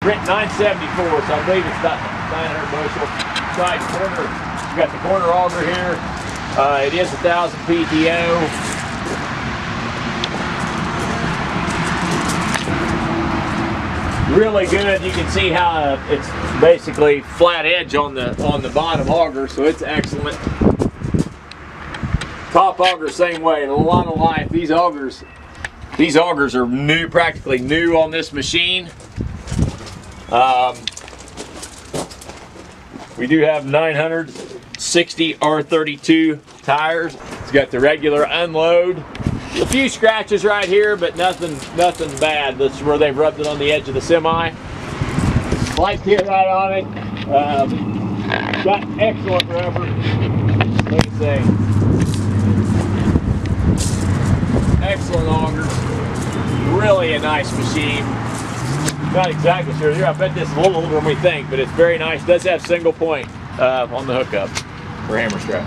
Brent 974, so I believe it's about 900 bushel. Side corner, you got the corner auger here. It is 1,000 PTO. Really good. You can see how it's basically flat edge on the bottom auger, so it's excellent. Top auger, same way. A lot of life. These augers are new, practically new on this machine. We do have 960 R32 tires. It's got the regular unload. A few scratches right here, but nothing bad. This is where they've rubbed it on the edge of the semi. Light kit right on it. Got excellent rubber. Like I say, excellent augers. Really a nice machine. Not exactly sure here. I bet this is a little older than we think, but it's very nice. Does have single point on the hookup for hammer strap.